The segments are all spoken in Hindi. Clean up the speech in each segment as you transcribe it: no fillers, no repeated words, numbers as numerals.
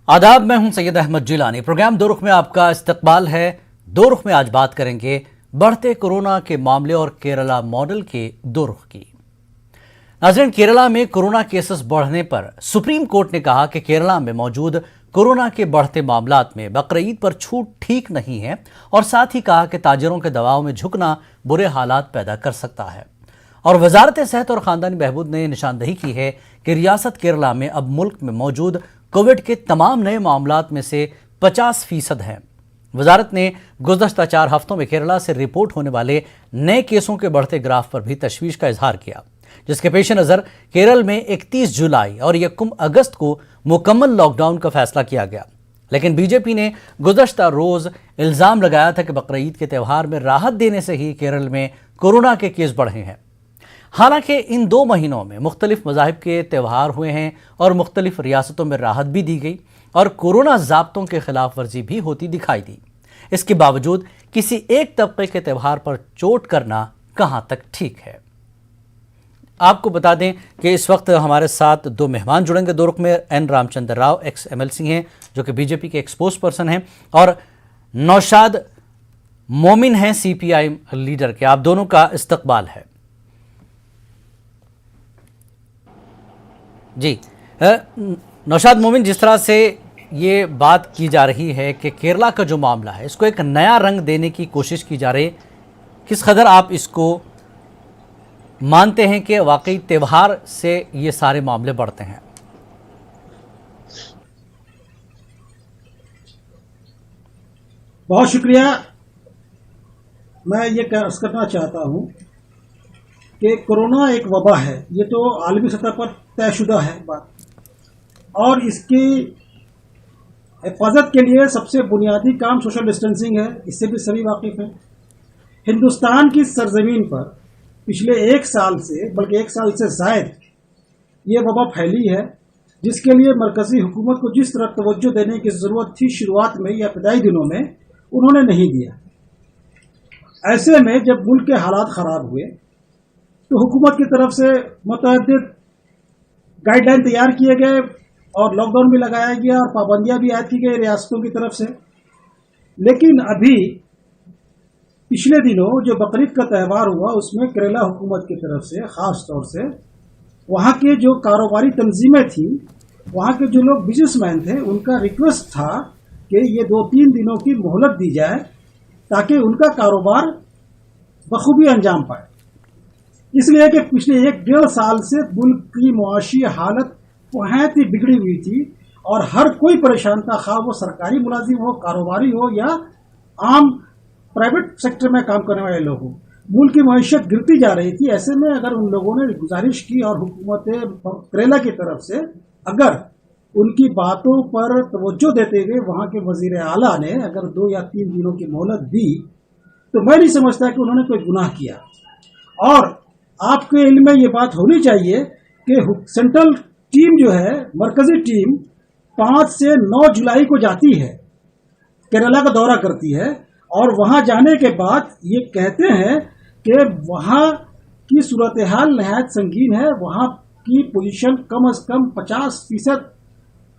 आदाब, मैं हूं सैयद अहमद जिलानी। प्रोग्राम दो रुख में आपका इस्तकबाल है। दो रुख में आज बात करेंगे बढ़ते कोरोना के मामले और केरला मॉडल के दो रुख की। नाज़रीन, केरला में कोरोना केसेस बढ़ने पर सुप्रीम कोर्ट ने कहा कि केरला में मौजूद कोरोना के बढ़ते मामलात में बकरीद पर छूट ठीक नहीं है और साथ ही कहा कि ताजिरों के दबाव में झुकना बुरे हालात पैदा कर सकता है। और वजारत सेहत और ख़ानदानी बहबूद ने निशानदही की है कि रियासत केरला में अब मुल्क में मौजूद कोविड के तमाम नए मामलात में से 50% हैं। वजारत ने गुज़श्ता 4 हफ्तों में केरला से रिपोर्ट होने वाले नए केसों के बढ़ते ग्राफ पर भी तशवीश का इजहार किया, जिसके पेश नज़र केरल में 31 जुलाई और 1 अगस्त को मुकम्मल लॉकडाउन का फैसला किया गया। लेकिन बीजेपी ने गुज़श्ता रोज़ इल्ज़ाम लगाया था कि बकरीद के त्यौहार में राहत देने से ही केरल में कोरोना के केस बढ़े हैं। हालांकि इन 2 महीनों में मुख्तलिफ मज़ाहिब के त्यौहार हुए हैं और मुख्तलिफ रियासतों में राहत भी दी गई और कोरोना ज़ाब्तों के खिलाफ वर्जी भी होती दिखाई दी। इसके बावजूद किसी एक तबके के त्यौहार पर चोट करना कहां तक ठीक है? आपको बता दें कि इस वक्त हमारे साथ 2 मेहमान जुड़ेंगे दो रुख में। N Ramchandra Rao ex MLC हैं, जो कि बीजेपी के एक्सपोज पर्सन हैं, और नौशाद मोमिन हैं CPI लीडर के। आप दोनों का इस्तकबाल है। जी, नौशाद मोमिन, जिस तरह से ये बात की जा रही है कि केरला का जो मामला है इसको एक नया रंग देने की कोशिश की जा रही, किस कदर आप इसको मानते हैं कि वाकई त्यौहार से ये सारे मामले बढ़ते हैं? बहुत शुक्रिया। मैं ये करना चाहता हूँ कि कोरोना एक वबा है, ये तो आलमी सतह पर तयशुदा है बात, और इसकी हिफाजत के लिए सबसे बुनियादी काम सोशल डिस्टेंसिंग है। इससे भी सभी वाकिफ हैं। हिंदुस्तान की सरजमीन पर पिछले 1 साल से, बल्कि 1 साल से ज़ायद ये वबा फैली है, जिसके लिए मरकजी हुकूमत को जिस तरह तवज्जो देने की ज़रूरत थी शुरुआत में या इब्तदाई दिनों में, उन्होंने नहीं दिया। ऐसे में जब मुल्क के हालात ख़राब हुए तो हुकूमत की तरफ से मुतअद्दिद गाइडलाइन तैयार किए गए और लॉकडाउन भी लगाया गया और पाबंदियां भी आयद की गई रियासतों की तरफ से। लेकिन अभी पिछले दिनों जो बकरीद का त्यौहार हुआ, उसमें केरला हुकूमत की तरफ से ख़ास तौर से वहाँ के जो कारोबारी तंजीमें थी, वहाँ के जो लोग बिजनेसमैन थे, उनका रिक्वेस्ट था कि ये 2-3 दिनों की मोहलत दी जाए ताकि उनका कारोबार बखूबी अंजाम पाए। इसलिए कि पिछले 1-1.5 साल से मुल्क की मुआशी हालत बहुत ही बिगड़ी हुई थी और हर कोई परेशान था, खा वो सरकारी मुलाजिम हो, कारोबारी हो या आम प्राइवेट सेक्टर में काम करने वाले लोग हो। मुल्क की मईशत गिरती जा रही थी। ऐसे में अगर उन लोगों ने गुजारिश की और हुकूमत केरला की तरफ से अगर उनकी बातों पर तवज्जो देते हुए वहाँ के वजीर आला ने अगर 2 या 3 दिनों की मोहलत दी, तो मैं नहीं समझता कि उन्होंने कोई गुनाह किया। और आपके इल्म में ये बात होनी चाहिए कि सेंट्रल टीम जो है, मरकजी टीम 5 से 9 जुलाई को जाती है, केरला का दौरा करती है और वहां जाने के बाद ये कहते हैं कि वहां की सूरत हाल नहायत संगीन है, वहां की पोजीशन कम से कम 50%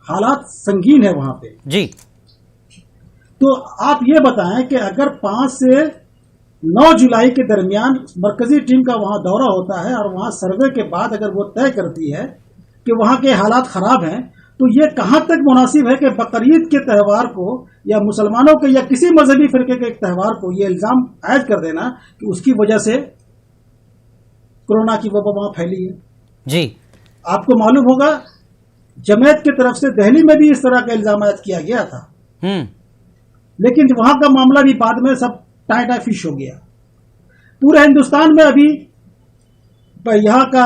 हालात संगीन है वहां पे। जी, तो आप ये बताएं कि अगर 5 से 9 जुलाई के दरमियान मरकजी टीम का वहां दौरा होता है और वहां सर्वे के बाद अगर वो तय करती है कि वहां के हालात खराब हैं, तो ये कहां तक मुनासिब है कि बकरीद के त्यौहार को या मुसलमानों के या किसी मजहबी फिरके के एक त्यौहार को ये इल्जाम आयद कर देना कि उसकी वजह से कोरोना की वबा वहां फैली है। जी, आपको मालूम होगा जमात की तरफ से दिल्ली में भी इस तरह का इल्जाम आयद किया गया था, लेकिन वहां का मामला भी बाद में सब टाइट फिश हो गया। पूरे हिंदुस्तान में अभी यहाँ का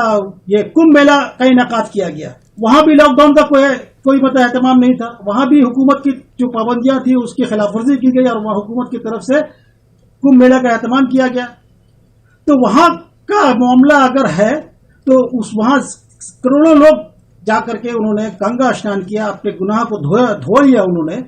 ये कुंभ मेला का इनेकाद किया गया, वहां भी लॉकडाउन का कोई मतलब एहतमाम नहीं था। वहां भी हुकूमत की जो पाबंदियां थी उसकी खिलाफवर्जी की गई और वहां हुकूमत की तरफ से कुंभ मेला का एहतमाम किया गया। तो वहां का मामला अगर है तो वहां करोड़ों लोग जाकर के उन्होंने गंगा स्नान किया, अपने गुनाह को धो लिया उन्होंने,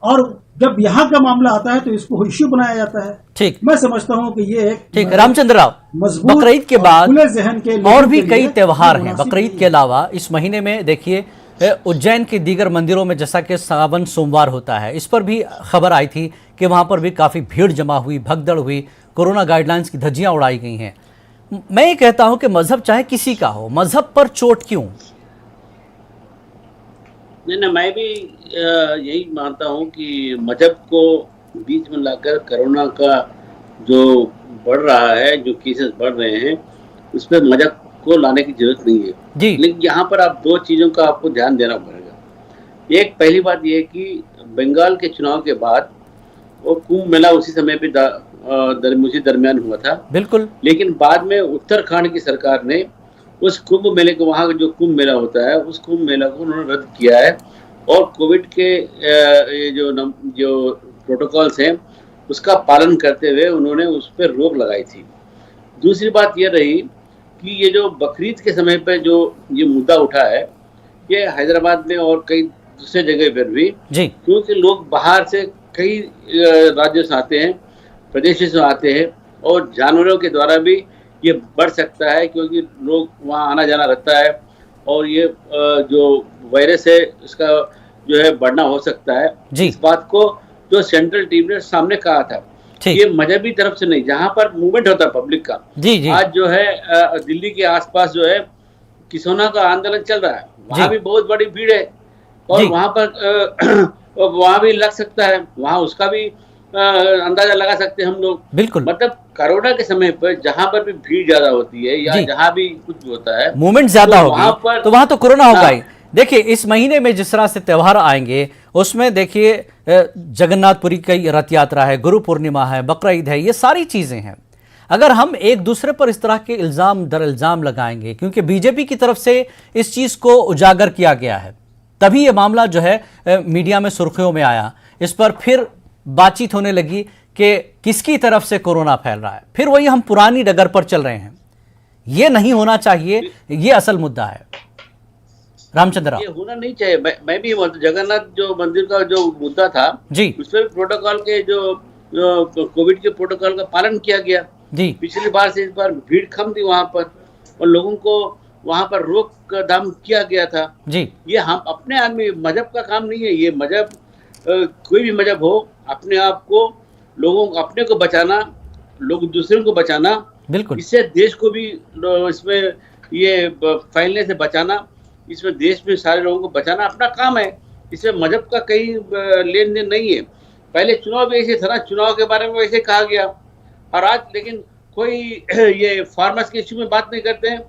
और जब यहाँ का मामला आता है तो इसको इश्यू बनाया जाता है। ठीक, मैं समझता हूँ कि ये एक ठीक। रामचंद्र राव, बकरीद के बाद खुले जहन के और भी कई त्यौहार हैं। बकरीद के अलावा इस महीने में देखिए उज्जैन के दीगर मंदिरों में जैसा कि सावन सोमवार होता है, इस पर भी खबर आई थी कि वहां पर भी काफी भीड़ जमा हुई, भगदड़ हुई, कोरोना गाइडलाइंस की धज्जियां उड़ाई गई हैं। मैं ये कहता हूं कि मजहब चाहे किसी का हो, मजहब पर चोट क्यों? नहीं, मैं भी यही मानता हूं कि मजहब को बीच में लाकर कोरोना का जो बढ़ रहा है, जो केसेस बढ़ रहे हैं, उस पर मजहब को लाने की जरूरत नहीं है जी। लेकिन यहाँ पर आप दो चीजों का आपको ध्यान देना पड़ेगा। एक पहली बात यह है कि बंगाल के चुनाव के बाद वो कुंभ मेला उसी समय पे उसी दरमियान हुआ था, बिल्कुल। लेकिन बाद में उत्तराखंड की सरकार ने उस कुंभ मेले को, वहाँ जो कुंभ मेला होता है, उस कुंभ मेला को उन्होंने रद्द किया है और कोविड के जो प्रोटोकॉल्स हैं उसका पालन करते हुए उन्होंने उस पर रोक लगाई थी। दूसरी बात यह रही कि ये जो बकरीद के समय पर जो ये मुद्दा उठा है, ये हैदराबाद में और कई दूसरे जगह पर भी, क्योंकि लोग बाहर से कई राज्यों से आते हैं, प्रदेशों से आते हैं और जानवरों के द्वारा भी ये बढ़ सकता है क्योंकि लोग वहाँ आना जाना रहता है और ये जो वायरस है इसका जो है बढ़ना हो सकता है। इस बात को जो सेंट्रल टीम ने सामने कहा था, ये मजहबी तरफ से नहीं, जहाँ पर मूवमेंट होता है पब्लिक का। आज जो है दिल्ली के आसपास जो है किसोना का आंदोलन चल रहा है, वहाँ भी बहुत बड़ी भीड़ है और वहाँ पर वहाँ भी लग सकता है, वहाँ उसका भी अंदाजा लगा सकते हैं हम लोग। बिल्कुल। मतलब कोरोना के समय पर जहाँ पर भी भीड़ ज्यादा होती है या जहाँ भी कुछ होता है, मूवमेंट ज्यादा होगी तो वहां तो कोरोना होगा ही। देखिए, इस महीने में जिस तरह से त्योहार आएंगे उसमें देखिए जगन्नाथपुरी की रथ यात्रा है, गुरु पूर्णिमा है, बकरा ईद है, ये सारी चीजें हैं। अगर हम एक दूसरे पर इस तरह के इल्जाम दर इल्जाम लगाएंगे, क्योंकि बीजेपी की तरफ से इस चीज को उजागर किया गया है, तभी ये मामला जो है मीडिया में सुर्खियों में आया, इस पर फिर बातचीत होने लगी कि किसकी तरफ से कोरोना फैल रहा है। फिर वही हम पुरानी डगर पर चल रहे हैं। ये नहीं होना चाहिए, ये असल मुद्दा है। रामचंद्र राव, ये होना नहीं चाहिए। मैं भी जगन्नाथ जो मंदिर का जो मुद्दा था जी, उसमें प्रोटोकॉल के जो कोविड के प्रोटोकॉल का पालन किया गया जी। पिछली बार से इस बार भीड़ कम थी वहां पर और लोगों को वहां पर रोक दाम किया गया था जी। ये हम अपने आदमी, मजहब का काम नहीं है ये। मजहब कोई भी मजहब हो, अपने आप को, लोगों को, अपने को बचाना, लोग दूसरों को बचाना, बिल्कुल, इससे देश को भी इसमें ये फैलने से बचाना, इसमें देश में सारे लोगों को बचाना अपना काम है। इसमें मजहब का कहीं लेन देन नहीं है। पहले चुनाव भी ऐसे था ना, चुनाव के बारे में वैसे कहा गया और आज लेकिन कोई ये फार्मर्स के इश्यू में बात नहीं करते हैं।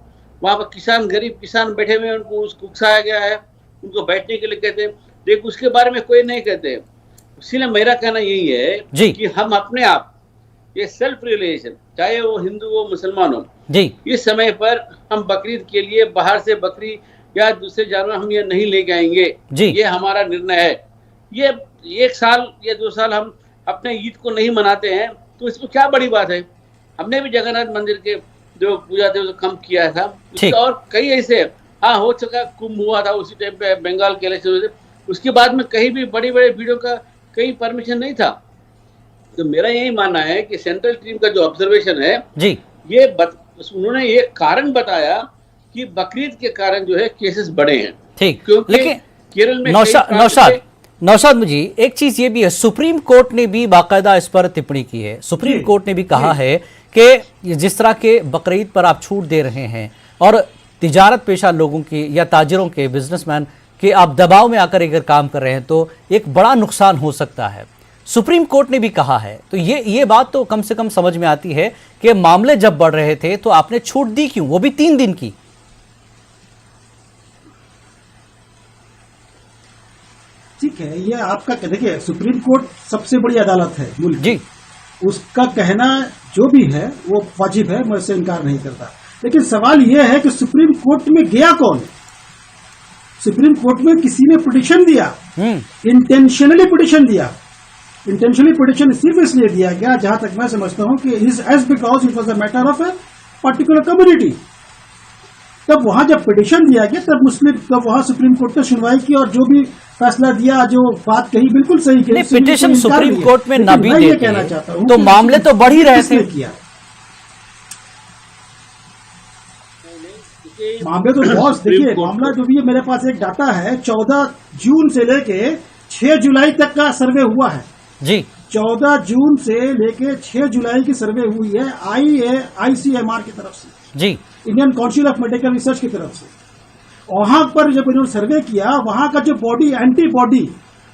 वहाँ पर किसान, गरीब किसान बैठे हुए हैं, उनको उकसाया गया है, उनको बैठने के लिए कहते हैं, लेकिन उसके बारे में कोई नहीं कहते। इसीलिए मेरा कहना यही है कि हम अपने आप, ये सेल्फ रियलाइजेशन, चाहे वो हिंदू हो मुसलमान हो जी, इस समय पर हम बकरीद के लिए बाहर से बकरी या दूसरे जानवर हम ये नहीं लेके आएंगे जी। ये हमारा निर्णय है। ये 1 साल या 2 साल हम अपने ईद को नहीं मनाते हैं तो इसमें क्या बड़ी बात है। हमने भी जगन्नाथ मंदिर के जो पूजा थे कम किया था और कई ऐसे, हाँ हो सका कुंभ हुआ था उसी टाइम पे, बंगाल के इलेक्शन, उसके बाद में कहीं भी बड़ी बड़ी भीड़ों का कहीं परमिशन नहीं था। तो मेरा यही मानना है कि सेंट्रल टीम का जो ऑब्जर्वेशन है जी, ये उन्होंने ये कारण बताया कि बकरीद के कारण जो है केसेस बढ़े हैं। ठीक, लेकिन केरल में नौशाद जी, एक चीज ये भी है, सुप्रीम कोर्ट ने भी बाकायदा इस पर टिप्पणी की है। सुप्रीम कोर्ट ने भी कहा है कि जिस तरह के बकरीद पर आप छूट दे रहे हैं और तिजारत पेशा लोगों की या ताजिरों के, बिजनेसमैन के आप दबाव में आकर अगर काम कर रहे हैं तो एक बड़ा नुकसान हो सकता है। सुप्रीम कोर्ट ने भी कहा है, तो ये बात तो कम से कम समझ में आती है कि मामले जब बढ़ रहे थे तो आपने छूट दी क्यों, वो भी 3 दिन की। ठीक है, ये आपका, देखिए सुप्रीम कोर्ट सबसे बड़ी अदालत है मुल्क जी, उसका कहना जो भी है वो वाजिब है, मैं इससे इनकार नहीं करता। लेकिन सवाल यह है कि सुप्रीम कोर्ट में गया कौन? सुप्रीम कोर्ट में किसी ने पिटीशन दिया, इंटेंशनली पिटीशन दिया। इंटेंशनली पिटीशन सिर्फ इसलिए दिया गया, जहां तक मैं समझता हूं कि as because it was a matter of a particular community. तब वहां जब पिटीशन दिया गया तब वहां सुप्रीम कोर्ट ने सुनवाई की और जो भी फैसला दिया, जो बात कही, बिल्कुल सही कही। पिटीशन सुप्रीम कोर्ट में न भी देते तो मामले तो बढ़ ही रहे थे। मामले तो बहुत, देखिए मामला जो भी है, मेरे पास एक डाटा है 14 जून से लेके 6 जुलाई तक का सर्वे हुआ है जी। 14 जून से लेके 6 जुलाई की सर्वे हुई है ICMR की तरफ से जी, Indian council of medical research की तरफ से। वहां पर जब इन्होंने सर्वे किया, वहां का जो बॉडी एंटीबॉडी,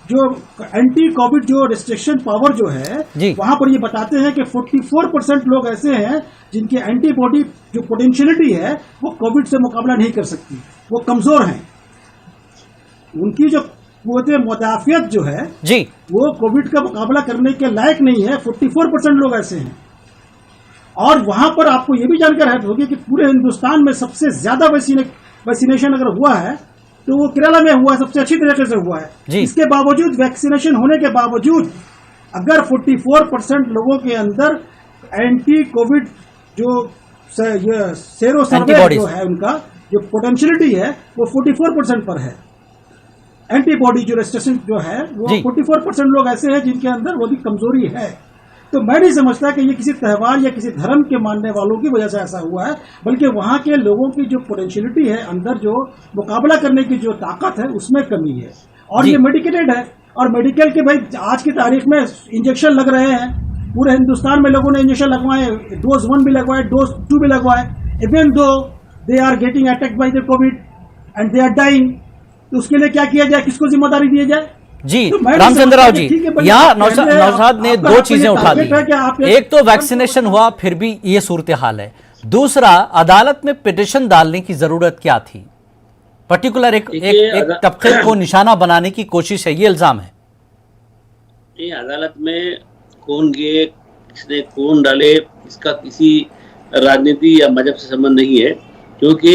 जो एंटी कोविड जो रिस्ट्रिक्शन पावर जो है, वहां पर ये बताते हैं कि 44% लोग ऐसे हैं जिनकी एंटीबॉडी जो पोटेंशियलिटी है वो कोविड से मुकाबला नहीं कर सकती, वो कमजोर हैं। उनकी जो कुव्वते मुदाफियत जो है जी, वो कोविड का मुकाबला करने के लायक नहीं है। 44% लोग ऐसे हैं। और वहां पर आपको ये भी जानकर हैरानी होगी कि पूरे हिंदुस्तान में सबसे ज्यादा वैक्सीनेशन अगर हुआ है तो वो केरला में हुआ है, सबसे अच्छी तरीके से हुआ है। इसके बावजूद, वैक्सीनेशन होने के बावजूद, अगर 44% लोगों के अंदर एंटी कोविड जो सेरो सर्वे जो है, उनका जो पोटेंशियलिटी है वो 44% पर है। एंटीबॉडी जो रेजिस्टेंस जो है वो 44% लोग ऐसे हैं जिनके अंदर वो भी कमजोरी है। तो मैं नहीं समझता कि ये किसी त्योहार या किसी धर्म के मानने वालों की वजह से ऐसा हुआ है, बल्कि वहां के लोगों की जो पोटेंशियलिटी है, अंदर जो मुकाबला करने की जो ताकत है, उसमें कमी है। और ये मेडिकेटेड है, और मेडिकल के भाई आज की तारीख में इंजेक्शन लग रहे हैं। पूरे हिंदुस्तान में लोगों ने इंजेक्शन लगवाए, डोज 1 भी लगवाए, डोज 2 भी लगवाए, even though they are getting attacked by the COVID and they are dying. तो उसके लिए क्या किया जाए, किसको जिम्मेदारी दी जाए? जी, तो रामचंद्र राव जी, यहाँ नौशाद ने दो चीजें उठा दी। एक तो वैक्सीनेशन हुआ, फिर भी ये सूरत हाल है। दूसरा, अदालत में पिटीशन डालने की जरूरत क्या थी? पर्टिकुलर एक तबके को निशाना बनाने की कोशिश है, ये इल्जाम है। ये अदालत में कौन गए, किसने कौन डाले, इसका किसी राजनीति या मजहब से संबंध नहीं है। क्योंकि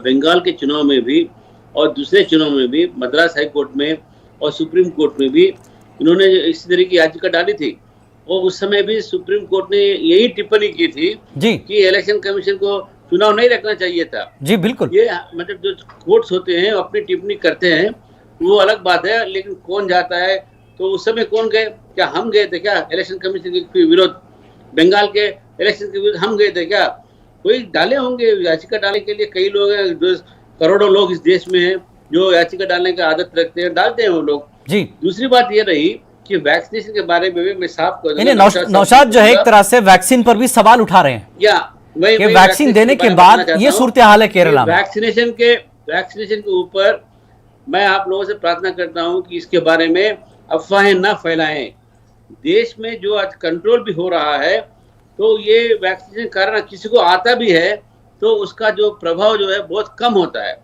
बंगाल के चुनाव में भी और दूसरे चुनाव में भी, मद्रास हाई कोर्ट में और सुप्रीम कोर्ट में भी इन्होंने इसी तरह की याचिका डाली थी। और उस समय भी सुप्रीम कोर्ट ने यही टिप्पणी की थी जी, कि इलेक्शन कमीशन को चुनाव नहीं रखना चाहिए था। जी बिल्कुल, ये मतलब जो कोर्ट्स होते हैं अपनी टिप्पणी करते हैं, वो अलग बात है, लेकिन कौन जाता है? तो उस समय कौन गए? क्या हम गए थे क्या इलेक्शन कमीशन के विरोध? बंगाल के इलेक्शन के विरोध हम गए थे क्या? कोई डाले होंगे याचिका डालने के लिए, कई लोग हैं, जो करोड़ों लोग इस देश में हैं जो याचिका डालने की आदत रखते हैं, डालते हैं वो लोग जी। दूसरी बात ये रही कि वैक्सीनेशन के बारे में भी मैं साफ कर दूं, नौशाद जो है एक तरह से वैक्सीन पर भी सवाल उठा रहे हैं या वैक्सीन देने के बाद ये सूरत हाल है केरला में। वैक्सीनेशन के ऊपर मैं आप लोगों से प्रार्थना करता हूं कि इसके बारे में अफवाहें न फैलाएं। देश में जो आज कंट्रोल भी हो रहा है, तो ये वैक्सीनेशन कारण किसी को आता भी है तो उसका जो प्रभाव जो है बहुत कम होता है।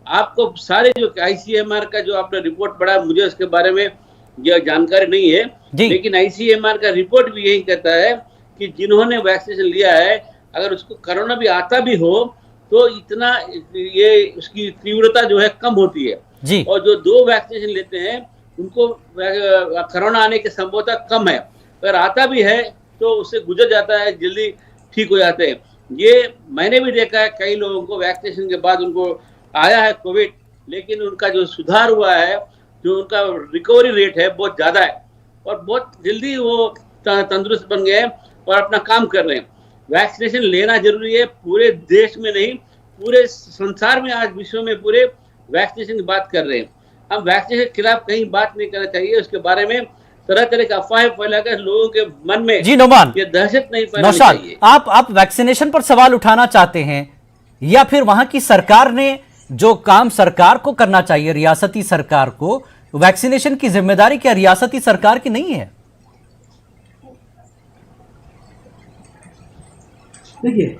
आपको सारे जो ICMR का जो आपने रिपोर्ट पढ़ा, मुझे उसके बारे में यह जानकारी नहीं है, लेकिन ICMR का रिपोर्ट भी यही कहता है कि जिन्होंने वैक्सीनेशन लिया है, अगर उसको कोरोना भी आता भी हो तो इतना ये उसकी तीव्रता जो है कम होती है जी। और जो 2 वैक्सीनेशन लेते हैं उनको कोरोना आने की संभावना कम है। अगर आता भी है तो उससे गुजर जाता है, जल्दी ठीक हो जाते हैं। ये मैंने भी देखा है, कई लोगों को वैक्सीनेशन के बाद उनको आया है कोविड, लेकिन उनका जो सुधार हुआ है, जो उनका रिकवरी रेट है बहुत ज्यादा है और बहुत जल्दी वो तंदुरुस्त बन गए और अपना काम कर रहे हैं। वैक्सीनेशन लेना जरूरी है, पूरे देश में नहीं, पूरे संसार में आज विश्व में पूरे वैक्सीनेशन की बात कर रहे हैं। हम वैक्सीनेशन के खिलाफ कहीं बात नहीं करना चाहिए, उसके बारे में तरह तरह की अफवाहें फैलाकर लोगों के मन में जी नौमान ये दहशत नहीं फैलानी चाहिए। आप वैक्सीनेशन पर सवाल उठाना चाहते हैं या फिर वहां की सरकार ने जो काम सरकार को करना चाहिए, रियासती सरकार को, वैक्सीनेशन की जिम्मेदारी क्या रियासती सरकार की नहीं है? देखिए,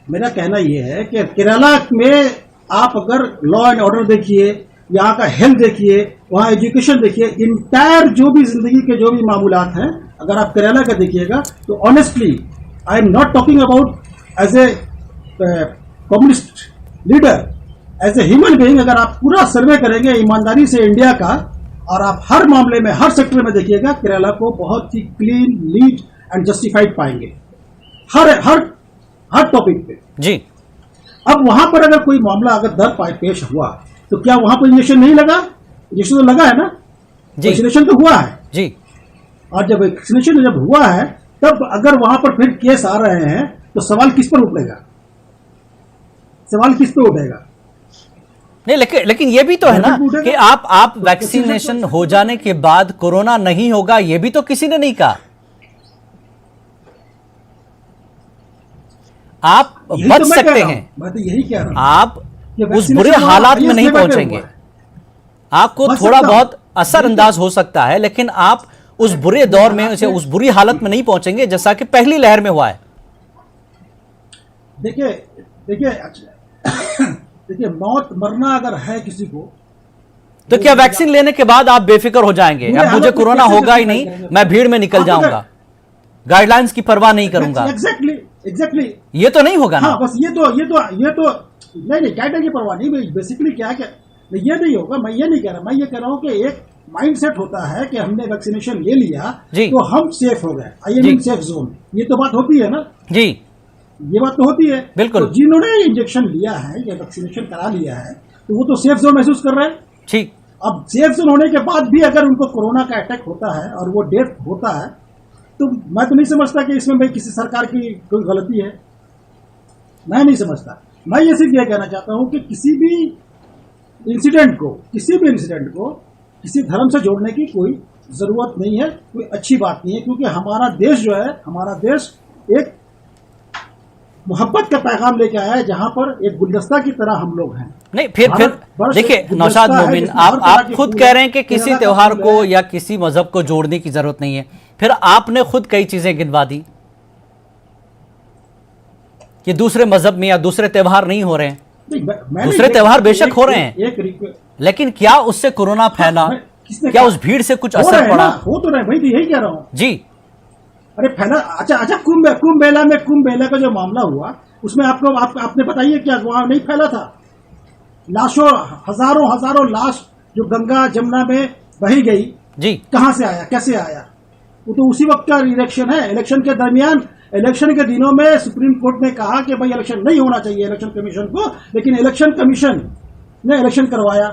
मेरा कहना यह है कि केरला में आप अगर लॉ एंड ऑर्डर देखिए, यहाँ का हेल्थ देखिए, वहाँ एजुकेशन देखिए, इंटायर जो भी जिंदगी के जो भी मामूलात हैं, अगर आप केरला का देखिएगा तो honestly I am not talking about as a communist leader, as a human being. अगर आप पूरा सर्वे करेंगे ईमानदारी से इंडिया का, और आप हर मामले में, हर सेक्टर में देखिएगा, केरला को बहुत ही क्लीन, नीट एंड जस्टिफाइड पाएंगे हर टॉपिक पे जी। अब वहां पर अगर कोई मामला अगर दर पेश हुआ तो क्या वहां पर इंजेक्शन नहीं लगा? इंजेक्शन तो लगा है ना, वैक्सीनेशन तो हुआ है जी। और जब वैक्सीनेशन जब हुआ है, तब अगर वहां पर फिर केस आ रहे हैं तो सवाल किस पर उठेगा? सवाल किस पे उठेगा? नहीं, लेकिन ये भी तो है ना कि आप वैक्सीनेशन हो जाने के बाद कोरोना नहीं होगा, ये भी तो किसी ने नहीं कहा। आप बच सकते हैं, मैं तो यही कह रहा हूं, आप उस बुरे हालात में नहीं पहुंचेंगे, आपको थोड़ा बहुत असर अंदाज हो सकता है, लेकिन आप उस बुरे दौर में, उस बुरी हालत में नहीं पहुंचेंगे जैसा कि पहली लहर में हुआ है। देखिए मौत मरना अगर है किसी को, तो क्या वैक्सीन लेने के बाद आप बेफिक्र हो जाएंगे, अब मुझे कोरोना होगा ही नहीं, मैं भीड़ में निकल जाऊंगा, गाइडलाइंस की परवाह नहीं करूंगा? एग्जैक्टली ये तो नहीं होगा ना। हाँ, बस ये तो नहीं, गाइडलाइन की परवाह नहीं। बेसिकली क्या ये नहीं होगा। मैं ये नहीं कह रहा, मैं ये कह रहा हूँ कि एक माइंडसेट होता है कि हमने वैक्सीनेशन ले लिया तो हम सेफ हो गए, I am in safe zone, ये तो बात होती है ना जी, ये बात तो होती है बिल्कुल। तो जिन्होंने इंजेक्शन लिया है या वैक्सीनेशन करा लिया है तो वो तो सेफ जोन महसूस कर रहे हैं। ठीक, अब सेफ जोन होने के बाद भी अगर उनको कोरोना का अटैक होता है और वो डेथ होता है, तो मैं तो नहीं समझता कि इसमें भाई किसी सरकार की कोई गलती है, मैं नहीं समझता। मैं ये सिर्फ ये कहना चाहता हूं कि किसी भी इंसिडेंट को किसी धर्म से जोड़ने की कोई जरूरत नहीं है, कोई अच्छी बात नहीं है, क्योंकि हमारा देश जो है, हमारा देश एक मोहब्बत का पैगाम लेके आया है, जहां पर एक गुलदस्ता की तरह हम लोग हैं। नहीं, फिर देखिए नौशाद मोमिन, आप खुद कह रहे हैं कि किसी त्योहार को या किसी मजहब को जोड़ने की जरूरत नहीं है, फिर आपने खुद कई चीजें गिनवा दी कि दूसरे मजहब में या दूसरे त्योहार नहीं हो रहे हैं। दूसरे त्योहार बेशक हो रहे हैं, लेकिन क्या उससे कोरोना फैला? क्या उस भीड़ से कुछ असर पड़ा? हो तो रहे भाई, तो यही कह रहा हूं जी। अरे फैला, अच्छा कुंभ मेला का जो मामला हुआ उसमें आपने बताइए क्या वहां नहीं फैला था? लाशों, हजारों लाश जो गंगा जमुना में बही गई जी, कहां से आया, कैसे आया? वो तो उसी वक्त का इलेक्शन है। इलेक्शन के दरमियान, इलेक्शन के दिनों में सुप्रीम कोर्ट ने कहा कि भाई इलेक्शन नहीं होना चाहिए इलेक्शन कमीशन को, लेकिन इलेक्शन कमीशन ने इलेक्शन करवाया।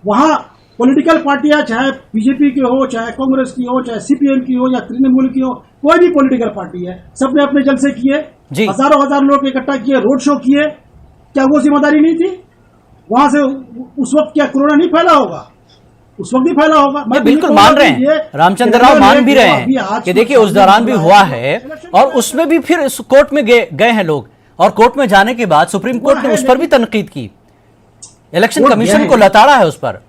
वहां पॉलिटिकल पार्टियां, चाहे बीजेपी की हो, चाहे कांग्रेस की हो, चाहे सीपीएम की हो या तृणमूल की हो, कोई भी पॉलिटिकल पार्टी है, सबने अपने जलसे किए, हजार लोग इकट्ठा किए, रोड शो किए। क्या वो जिम्मेदारी नहीं थी? वहां से उस वक्त क्या कोरोना नहीं फैला होगा? उस वक्त भी फैला होगा। मैं बिल्कुल मान रहे हैं, रामचंद्र राव मान भी रहे हैं कि देखिए उस दौरान भी हुआ है, और उसमें भी फिर कोर्ट में गए हैं लोग, और कोर्ट में जाने के बाद सुप्रीम कोर्ट ने उस पर भी तनकीद की, इलेक्शन कमीशन को लताड़ा है उस पर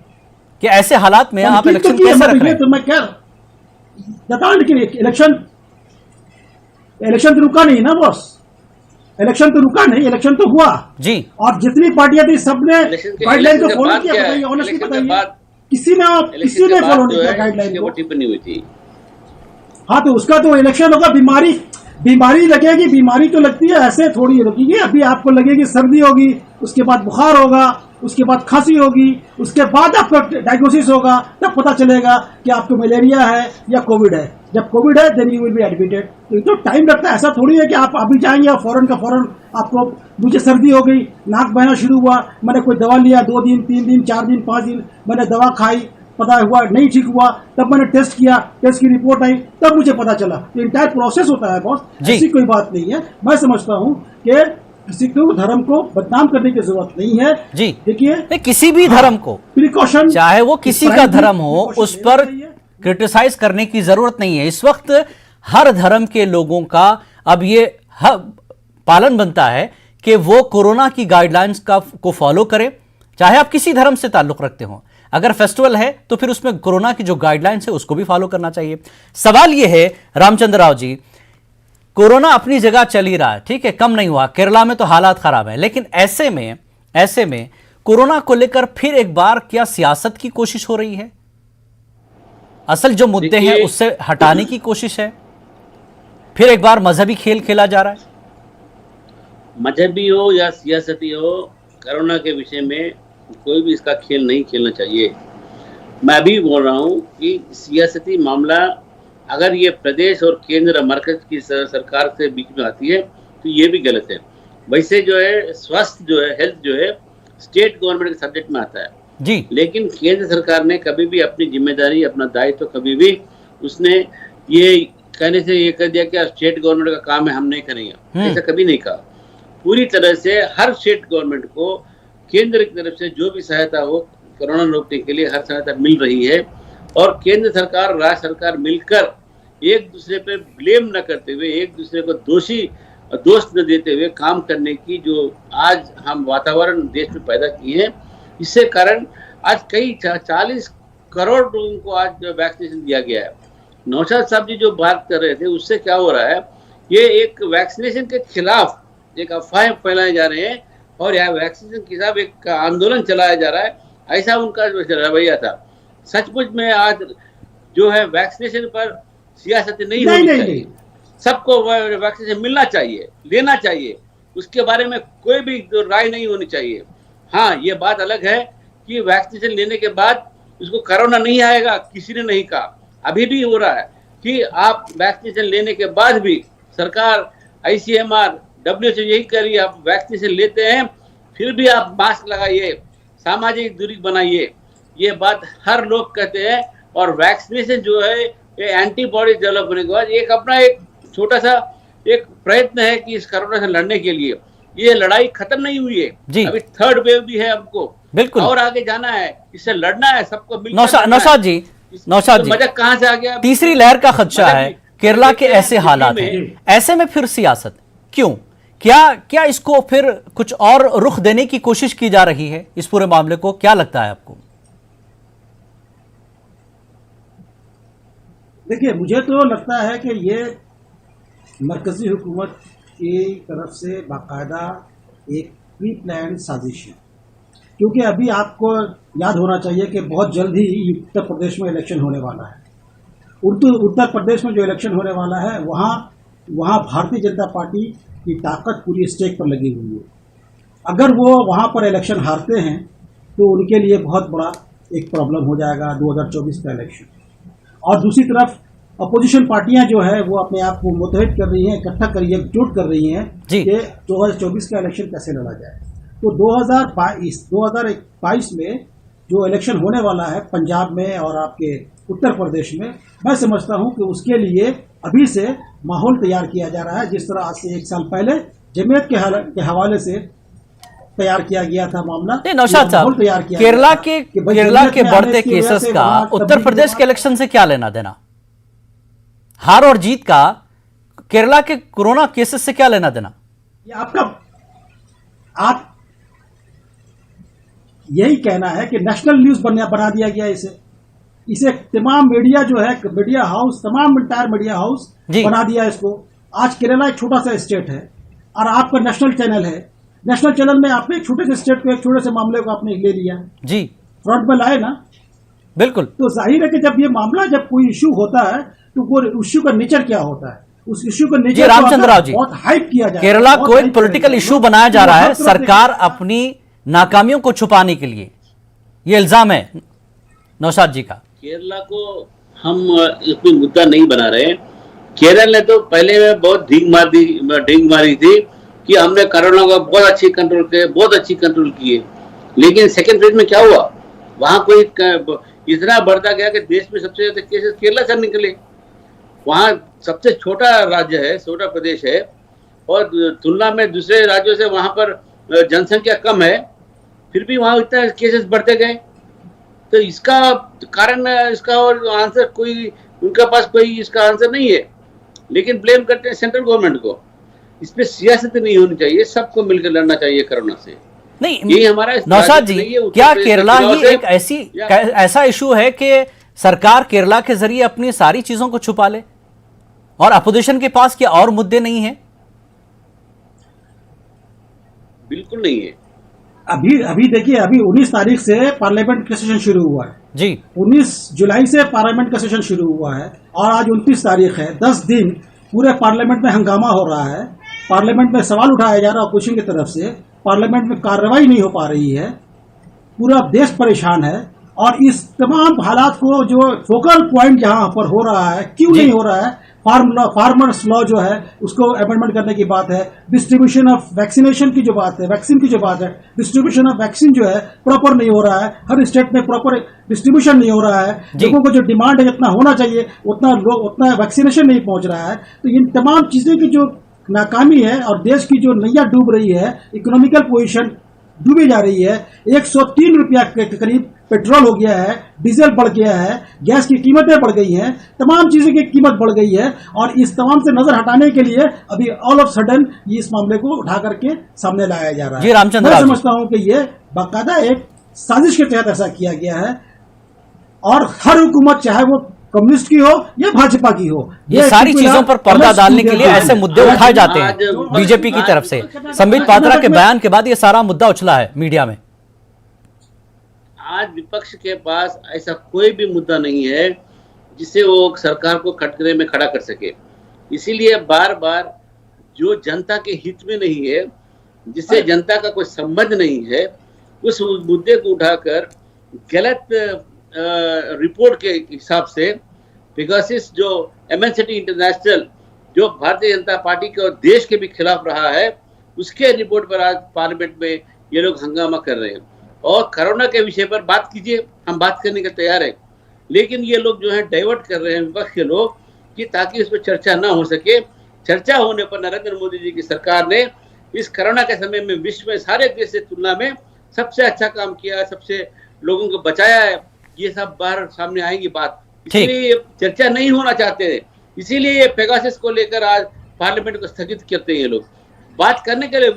कि ऐसे हालात में आप इलेक्शन कैसे रख रहे हैं। तो मैं क्या बताऊं, लेकिन इलेक्शन तो रुका नहीं ना बॉस, इलेक्शन तो रुका नहीं, इलेक्शन तो हुआ जी, और जितनी पार्टियां थी सबने गाइडलाइन को फॉलो किया। बताइए ऑनेस्टली बताइए, किसी ने फॉलो नहीं किया गाइडलाइन को, टिप्पणी हुई थी। हाँ, तो उसका तो इलेक्शन होगा। बीमारी लगेगी, बीमारी तो लगती है, ऐसे थोड़ी लगेगी। अभी आपको लगेगी सर्दी होगी, उसके बाद बुखार होगा, उसके बाद खांसी होगी, उसके बाद आपका डायग्नोसिस होगा, तब पता चलेगा कि आपको मलेरिया है या कोविड है। जब कोविड है then you will be admitted. तो ये तो टाइम लगता है, ऐसा थोड़ी है कि आप अभी जाएंगे और फौरन आपको, मुझे सर्दी हो गई, नाक बहना शुरू हुआ, मैंने कोई दवा लिया, 2 दिन 3 दिन 4 दिन 5 दिन मैंने दवा खाई, पता हुआ नहीं ठीक हुआ, तब मैंने टेस्ट किया, टेस्ट की रिपोर्ट आई, तब मुझे पता चला। तो इंटायर प्रोसेस होता है बॉस, ऐसी कोई बात नहीं है। मैं समझता हूं कि किसी को धर्म को बदनाम करने की जरूरत नहीं है जी। देखिए किसी भी धर्म को, प्रिकॉशन, चाहे वो किसी का धर्म हो, उस पर क्रिटिसाइज करने की जरूरत नहीं है। इस वक्त हर धर्म के लोगों का अब ये पालन बनता है कि वो कोरोना की गाइडलाइंस को फॉलो करें, चाहे आप किसी धर्म से ताल्लुक रखते हो। अगर फेस्टिवल है तो फिर उसमें कोरोना की जो गाइडलाइंस है उसको भी फॉलो करना चाहिए। सवाल यह है रामचंद्र राव जी, कोरोना अपनी जगह चल ही रहा है, ठीक है, कम नहीं हुआ, केरला में तो हालात खराब है, लेकिन ऐसे में कोरोना को लेकर फिर एक बार क्या सियासत की कोशिश हो रही है? असल जो मुद्दे हैं उससे हटाने की कोशिश है? फिर एक बार मजहबी खेल खेला जा रहा है? मजहबी हो या सियासती हो, कोरोना के विषय में कोई भी इसका खेल नहीं खेलना चाहिए। मैं भी बोल रहा हूं कि सियासती मामला अगर ये प्रदेश और केंद्र मरकज की सरकार से बीच में आती है तो ये भी गलत है। वैसे जो है स्वास्थ्य जो है, हेल्थ जो है, स्टेट गवर्नमेंट के सब्जेक्ट में आता है जी, लेकिन केंद्र सरकार ने कभी भी अपनी जिम्मेदारी, अपना दायित्व कभी भी उसने ये कहने से ये कर दिया कि स्टेट गवर्नमेंट का काम है हम नहीं करेंगे, ऐसा कभी नहीं कहा। पूरी तरह से हर स्टेट गवर्नमेंट को केंद्र की तरफ से जो भी सहायता हो कोरोना रोकने के लिए हर सहायता मिल रही है, और केंद्र सरकार और राज्य सरकार मिलकर एक दूसरे पे ब्लेम न करते हुए, एक दूसरे को दोष न देते हुए काम करने की जो आज हम वातावरण देश में पैदा किए हैं, इससे कारण आज कई 40 करोड़ लोगों को आज वैक्सीनेशन दिया गया है। नौशाद साहब जी जो बात कर रहे थे उससे क्या हो रहा है, ये एक वैक्सीनेशन के खिलाफ एक अफवाहें फैलाए जा रहे हैं और यहाँ वैक्सीनेशन के खिलाफ एक आंदोलन चलाया जा रहा है, ऐसा उनका जो रवैया था। सचमुच में आज जो है वैक्सीनेशन पर सियासत नहीं होनी चाहिए, सबको वैक्सीनेशन मिलना चाहिए, लेना चाहिए, उसके बारे में कोई भी राय नहीं होनी चाहिए। हाँ, ये बात अलग है कि वैक्सीनेशन लेने के बाद उसको कोरोना नहीं आएगा, किसी ने नहीं कहा। अभी भी हो रहा है कि आप वैक्सीनेशन लेने के बाद भी सरकार, ICMR, WHO यही कह रही है, आप वैक्सीनेशन लेते हैं फिर भी आप मास्क लगाइए, सामाजिक दूरी बनाइए, ये बात हर लोग कहते हैं। और वैक्सीनेशन जो है ये एंटीबॉडी डेवलप होने के बाद एक अपना एक छोटा सा एक प्रयत्न है कि इस कोरोना से लड़ने के लिए। ये लड़ाई खत्म नहीं हुई है, अभी थर्ड वेव भी है, हमको बिल्कुल और आगे जाना है, इससे लड़ना है सबको मिलकर। नौशाद जी मजाक कहाँ से आ गया? तीसरी लहर का खदशा है, केरला के ऐसे हालात हैं, ऐसे में फिर सियासत क्यों? क्या इसको फिर कुछ और रुख देने की कोशिश की जा रही है इस पूरे मामले को? क्या लगता है आपको? देखिए, मुझे तो लगता है कि ये मरकजी हुकूमत की तरफ से बाकायदा एक प्री प्लान साजिश है, क्योंकि अभी आपको याद होना चाहिए कि बहुत जल्द ही उत्तर प्रदेश में इलेक्शन होने वाला है। उत्तर प्रदेश में जो इलेक्शन होने वाला है वहाँ भारतीय जनता पार्टी की ताकत पूरी स्टेक पर लगी हुई है। अगर वो वहाँ पर इलेक्शन हारते हैं तो उनके लिए बहुत बड़ा एक प्रॉब्लम हो जाएगा 2024 का इलेक्शन। और दूसरी तरफ अपोजिशन पार्टियां जो है वो अपने आप को मुतहद कर रही हैं, इकट्ठा कर एकजुट कर रही हैं कि 2024 का इलेक्शन कैसे लड़ा जाए। तो 2022 में जो इलेक्शन होने वाला है पंजाब में और आपके उत्तर प्रदेश में, मैं समझता हूं कि उसके लिए अभी से माहौल तैयार किया जा रहा है, जिस तरह आज से 1 साल पहले जमीयत के हवाले से तैयार किया गया था मामला। नौशाद साहब, केरला के बढ़ते केसेस का उत्तर प्रदेश के इलेक्शन से क्या लेना देना? हार और जीत का केरला के कोरोना केसेस से क्या लेना देना? ये आप यही कहना है कि नेशनल न्यूज बना दिया गया इसे तमाम मीडिया जो है, मीडिया हाउस, तमाम इंटायर मीडिया हाउस बना दिया इसको। आज केरला एक छोटा सा स्टेट है और आपका नेशनल चैनल है, नेशनल चैनल में आपने एक छोटे से स्टेट को, एक छोटे से मामले को आपने ले लिया जी, फ्रंट में लाए ना। बिल्कुल। तो जाहिर है कि जब ये मामला, जब कोई इश्यू होता है तो वो इश्यू का नेचर क्या होता है, उस इश्यू का नेचर रामचंद्र राव जी, बहुत हाइप किया जाए, केरला को एक पॉलिटिकल इश्यू बनाया जा रहा है सरकार अपनी नाकामियों को छुपाने के लिए, ये इल्जाम है नौशाद जी का। केरला को हम कोई मुद्दा नहीं बना रहे। केरल ने तो पहले में बहुत ढींग मारी थी कि हमने कोरोना को बहुत अच्छी कंट्रोल किए, लेकिन सेकेंड फेज में क्या हुआ, वहां कोई इतना बढ़ता गया कि देश में सबसे ज्यादा केसेस केरला से निकले। वहां सबसे छोटा राज्य है, छोटा प्रदेश है, और तुलना में दूसरे राज्यों से वहां पर जनसंख्या कम है, फिर भी वहां इतना केसेस बढ़ते गए। तो इसका कारण, इसका और आंसर कोई उनके पास कोई इसका आंसर नहीं है, लेकिन ब्लेम करते हैं सेंट्रल गवर्नमेंट को। इस पे सियासत नहीं होनी चाहिए, सबको मिलकर लड़ना चाहिए कोरोना से। नहीं, यही हमारा नौशाद जी, क्या केरला ही एक ऐसा इशू है कि सरकार केरला के जरिए अपनी सारी चीजों को छुपा ले और अपोजिशन के पास क्या और मुद्दे नहीं है? बिल्कुल नहीं है। अभी देखिए, अभी 19 तारीख से पार्लियामेंट का सेशन शुरू हुआ है जी, 19 जुलाई से पार्लियामेंट का सेशन शुरू हुआ है और आज 29 तारीख है। 10 दिन पूरे पार्लियामेंट में हंगामा हो रहा है, पार्लियामेंट में सवाल उठाया जा रहा है अपोजिशन की तरफ से, पार्लियामेंट में कार्रवाई नहीं हो पा रही है, पूरा देश परेशान है। और इस तमाम हालात को जो फोकल पॉइंट जहां पर हो रहा है, क्यों नहीं हो रहा है, फार्मर्स लॉ जो है उसको अमेंडमेंट करने की बात है, डिस्ट्रीब्यूशन ऑफ वैक्सीनेशन की जो बात है, वैक्सीन की जो बात है, डिस्ट्रीब्यूशन ऑफ वैक्सीन जो है प्रॉपर नहीं हो रहा है, हर स्टेट में प्रॉपर डिस्ट्रीब्यूशन नहीं हो रहा है, लोगों को जो डिमांड है जितना होना चाहिए उतना वैक्सीनेशन नहीं पहुंच रहा है। तो इन तमाम चीजें की जो नाकामी है और देश की जो नैया डूब रही है, इकोनॉमिकल पोजीशन डूबी जा रही है। 103 रुपया के करीब पेट्रोल हो गया है, डीजल बढ़ गया है, गैस की कीमतें बढ़ गई हैं, तमाम चीजों की कीमत बढ़ गई है और इस तमाम से नजर हटाने के लिए अभी ऑल ऑफ सडन इस मामले को उठा करके सामने लाया जा रहा है। जी रामचंद्र, मैं समझता हूं कि ये बाकायदा एक साजिश के तहत ऐसा किया गया है और हर हुकूमत, चाहे वो कम्युनिस्ट की हो या भाजपा की हो, ये सारी चीजों पर पर्दा डालने के लिए ऐसे मुद्दे उठाए जाते हैं बीजेपी की तरफ से। संबित पात्रा के बयान के बाद ये सारा मुद्दा उछला है मीडिया में। आज विपक्ष के पास ऐसा कोई भी मुद्दा नहीं है जिसे वो सरकार को खटकरे में खड़ा कर सके। इसीलिए बार बार जो जनता के हित में नहीं है, जिससे जनता का कोई संबंध नहीं है, उस मुद्दे को उठाकर गलत रिपोर्ट के हिसाब से पेगासस जो एमएनसीटी इंटरनेशनल जो भारतीय जनता पार्टी के और देश के भी खिलाफ रहा है, उसके रिपोर्ट पर आज पार्लियामेंट में ये लोग हंगामा कर रहे हैं। और कोरोना के विषय पर बात कीजिए, हम बात करने के तैयार हैं, लेकिन ये लोग जो है डाइवर्ट कर रहे हैं विपक्ष के लोग कि ताकि इस पर चर्चा ना हो सके। चर्चा होने पर नरेंद्र मोदी जी की सरकार ने इस कोरोना के समय में विश्व में सारे देश से तुलना में सबसे अच्छा काम किया, सबसे लोगों को बचाया है। ये सब बाहर सामने आएंगी बात, इसलिए चर्चा नहीं होना चाहते हैं। इसीलिए ये पेगासस को लेकर आज पार्लियामेंट को स्थगित करते हैं। ये लोग बात करने के लिए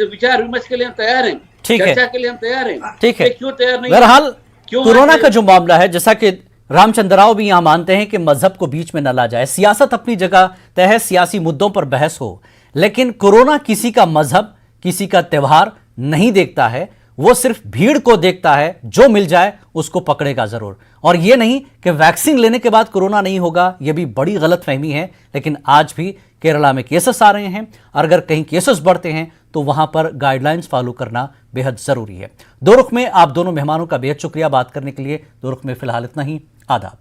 विचार विमर्श के लिए हम तैयार हैं, चर्चा के लिए हम तैयार हैं। ठीक है, क्यों तैयार नहीं? बहरहाल कोरोना का जो मामला है, जैसा कि रामचंद्र राव भी यहां मानते हैं कि मजहब को बीच में न ला जाए। सियासत अपनी जगह तय है, सियासी मुद्दों पर बहस हो, लेकिन कोरोना किसी का मजहब, किसी का त्योहार नहीं देखता है। वो सिर्फ भीड़ को देखता है, जो मिल जाए उसको पकड़ेगा जरूर। और ये नहीं कि वैक्सीन लेने के बाद कोरोना नहीं होगा, यह भी बड़ी गलतफहमी है। लेकिन आज भी केरला में केसेस आ रहे हैं, और अगर कहीं केसेस बढ़ते हैं तो वहां पर गाइडलाइंस फॉलो करना बेहद जरूरी है। दो रुख में आप दोनों मेहमानों का बेहद शुक्रिया बात करने के लिए। दो रुख में फिलहाल इतना ही। आदाब।